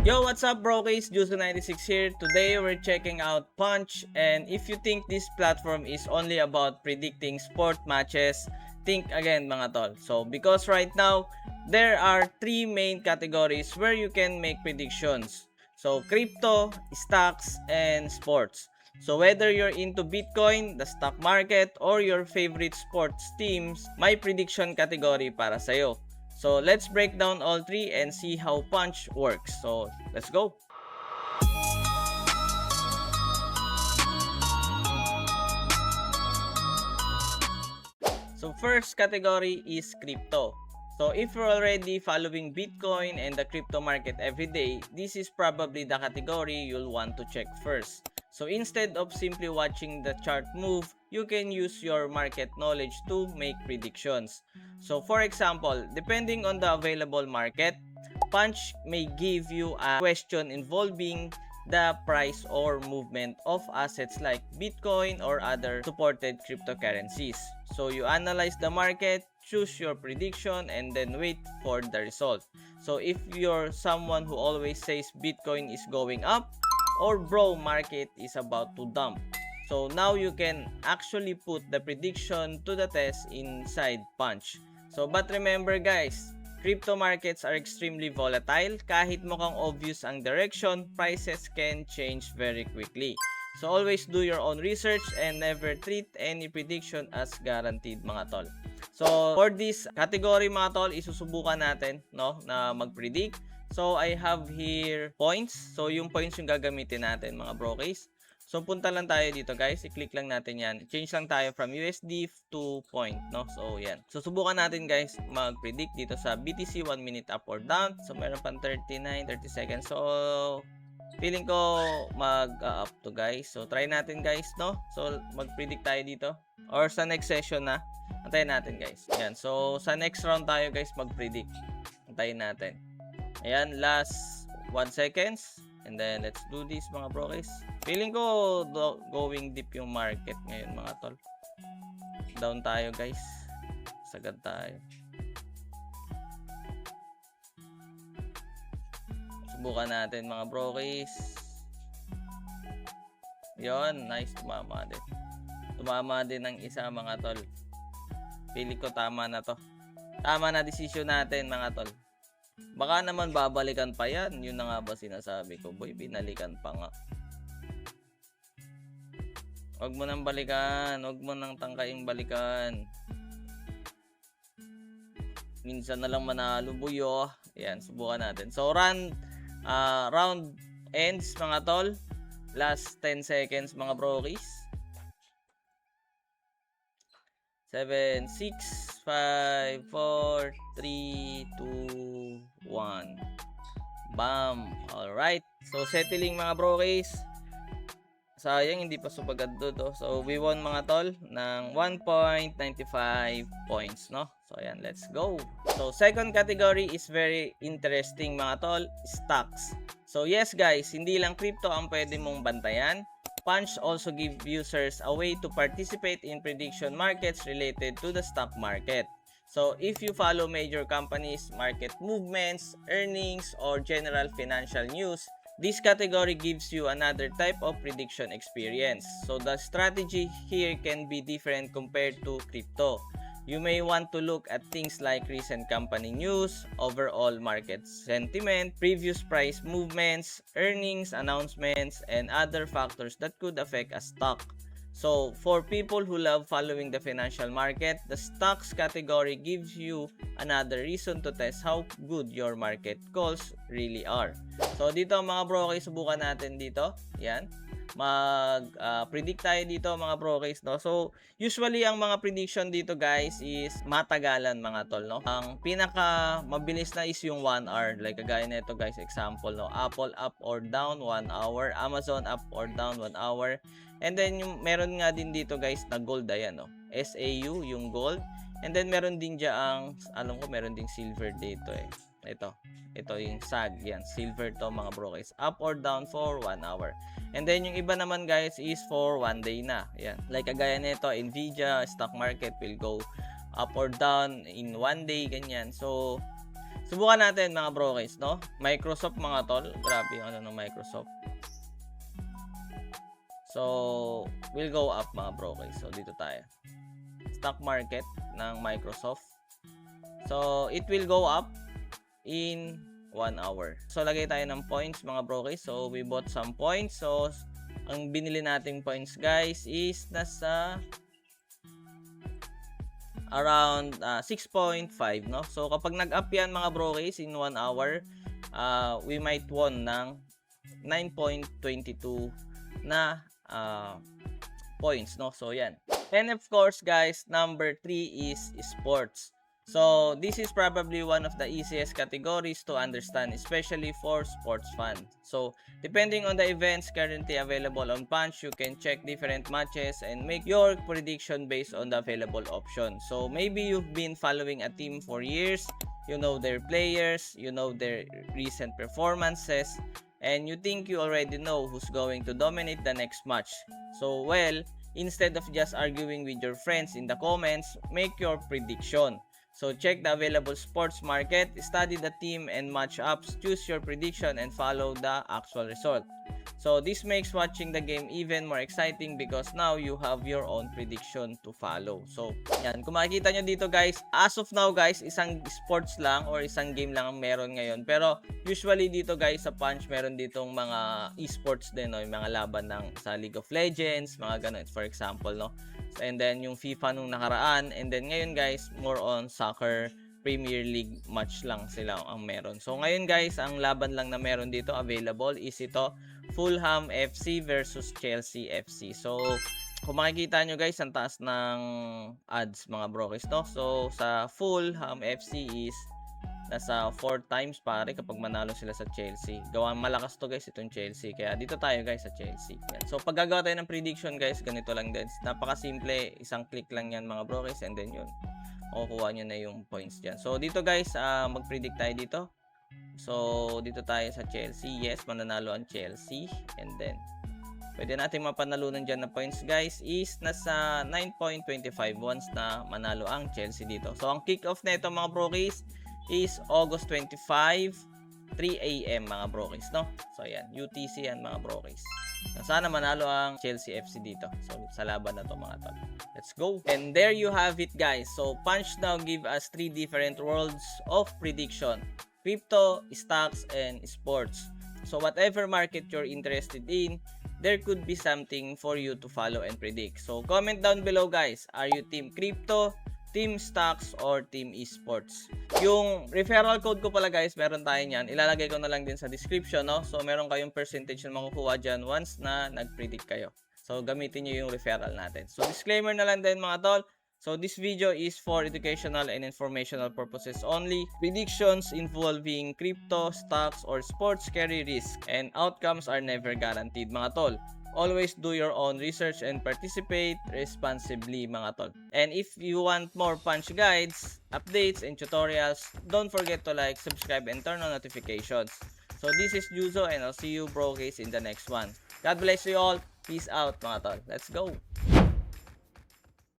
Yo, what's up, brokies? Juice96 here. Today, we're checking out Punch. And if you think this platform is only about predicting sport matches, think again, mga tol. So, because right now, there are three main categories where you can make predictions. So, crypto, stocks, and sports. So, whether you're into Bitcoin, the stock market, or your favorite sports teams, may prediction category para sa'yo. So let's break down all three and see how Punch works. So let's go. So first category is crypto. So if you're already following Bitcoin and the crypto market every day, this is probably the category you'll want to check first. So instead of simply watching the chart move, you can use your market knowledge to make predictions. So for example, depending on the available market, Punch may give you a question involving the price or movement of assets like Bitcoin or other supported cryptocurrencies. So you analyze the market, choose your prediction, and then wait for the result. So if you're someone who always says Bitcoin is going up or bro market is about to dump, so now you can actually put the prediction to the test inside Punch. So but remember guys, crypto markets are extremely volatile. Kahit mukhang obvious ang direction, prices can change very quickly. So always do your own research and never treat any prediction as guaranteed, mga tol. So for this category, mga tol, isusubukan natin na mag-predict. So I have here points. So yung points yung gagamitin natin, mga brokies. So punta lang tayo dito guys, i-click lang natin yan. Change lang tayo from USD to point, no? So yan. So subukan natin guys mag-predict dito sa BTC 1 minute up or down. So meron pang 30 seconds. So feeling ko mag-up to guys. So try natin guys, no? So mag-predict tayo dito or sa next session na. Antayin natin guys. Yan. So sa next round tayo guys mag-predict. Antayin natin. Ayan, last 1 seconds. And then, let's do this mga brokies. Feeling ko going deep yung market ngayon mga tol. Down tayo guys. Sagad tayo. Subukan natin mga brokies. Yon, nice. Tumama din. Tumama din ng isa mga tol. Feeling ko tama na to. Tama na decision natin mga tol. Baka naman babalikan pa yan. Yun na nga ba sinasabi ko, boy. Binalikan pa nga. Huwag mo nang balikan. Huwag mo nang tangkaing balikan. Minsan na lang manalo, boy, oh. Ayan, subukan natin. So, round ends, mga tol. Last 10 seconds, mga brokies. 7, 6, 5, 4, 3, 2, 1. Bam! Alright. So, settling mga brokies. Sayang, hindi pa supagad doon. So, we won mga tol ng 1.95 points, no? So, ayan, let's go. So, second category is very interesting mga tol, stocks. So, yes guys, hindi lang crypto ang pwede mong bantayan. Punch also give users a way to participate in prediction markets related to the stock market. So if you follow major companies, market movements, earnings, or general financial news, this category gives you another type of prediction experience. So the strategy here can be different compared to crypto. You may want to look at things like recent company news, overall market sentiment, previous price movements, earnings announcements, and other factors that could affect a stock. So, for people who love following the financial market, the stocks category gives you another reason to test how good your market calls really are. So, dito mga bro, subukan natin dito. Yan. Mag-predict tayo dito mga brokies, no? So usually ang mga prediction dito guys is matagalan mga tol, no? Ang pinaka mabilis na is yung 1 hour, like kagaya nito guys, example, no? Apple up or down 1 hour, Amazon up or down 1 hour, and then yung meron nga din dito guys na gold, ayan, no? SAU yung gold, and then meron din diyan, alam ko meron ding silver dito eh. Ito yung SAG, yan, silver to mga brokies, up or down for 1 hour. And then yung iba naman guys is for 1 day na. Yan. Like kagaya nito, Nvidia stock market will go up or down in 1 day, ganyan. So Subukan natin mga bro guys, no? Microsoft mga tol. Grabe yung ano ng Microsoft. So, we'll go up mga bro guys. So, dito tayo. Stock market ng Microsoft. So, it will go up in 1 hour. So, lagay tayo ng points mga bro guys. So, we bought some points. So, ang binili nating points guys is nasa around 6.5, no? So, kapag nag-up yan mga bro guys in 1 hour, we might won ng 9.22 na points, no? So, yan. And of course, guys, number 3 is sports. So, this is probably one of the easiest categories to understand, especially for sports fans. So, depending on the events currently available on Punch, you can check different matches and make your prediction based on the available options. So, maybe you've been following a team for years, you know their players, you know their recent performances, and you think you already know who's going to dominate the next match. So, well, instead of just arguing with your friends in the comments, make your prediction. So check the available sports market, study the team and matchups, choose your prediction and follow the actual result. So this makes watching the game even more exciting because now you have your own prediction to follow. So yan, kung makikita nyo dito guys, as of now guys, isang sports lang or isang game lang ang meron ngayon. Pero usually dito guys sa Punch, meron ditong mga esports din, no? Yung mga laban ng sa League of Legends, mga ganun for example, no? And then yung FIFA nung nakaraan, and then ngayon guys, more on soccer Premier League match lang sila ang meron. So ngayon guys, ang laban lang na meron dito available is ito, Fulham FC versus Chelsea FC. So kung makikita nyo guys, ang taas ng odds mga bro guys, no? So sa Fulham FC is nasa 4 times pare kapag manalo sila sa Chelsea. Gawa malakas to guys itong Chelsea. Kaya dito tayo guys sa Chelsea. Yan. So pag gagawa tayo ng prediction guys, ganito lang din. Napaka-simple, isang click lang yan mga bro guys, and then yun, makukuha nyo na yung points dyan. So dito guys, mag-predict tayo dito. So dito tayo sa Chelsea. Yes, mananalo ang Chelsea. And then pwede natin mapanalunan dyan na points guys is nasa 9.25 once na manalo ang Chelsea dito. So ang kick-off na ito mga bro guys is August 25, 3 AM mga brokis, no? So yan, UTC yan mga brokis. Sana manalo ang Chelsea FC dito. So sa laban na to mga tol. Let's go. And there you have it guys. So Punch now give us 3 different worlds of prediction. Crypto, stocks, and sports. So whatever market you're interested in, there could be something for you to follow and predict. So comment down below guys. Are you team crypto, team stocks, or team esports? Yung referral code ko pala guys, meron tayo niyan. Ilalagay ko na lang din sa description, no? So meron kayong percentage na makukuha dyan once na nag-predict kayo. So gamitin nyo yung referral natin. So disclaimer na lang din mga tol. So this video is for educational and informational purposes only. Predictions involving crypto, stocks, or sports carry risk and outcomes are never guaranteed mga tol. Always do your own research and participate responsibly mga tol. And if you want more Punch guides, updates, and tutorials, don't forget to like, subscribe, and turn on notifications. So this is Juzo and I'll see you bro guys in the next one. God bless you all. Peace out mga tol. Let's go!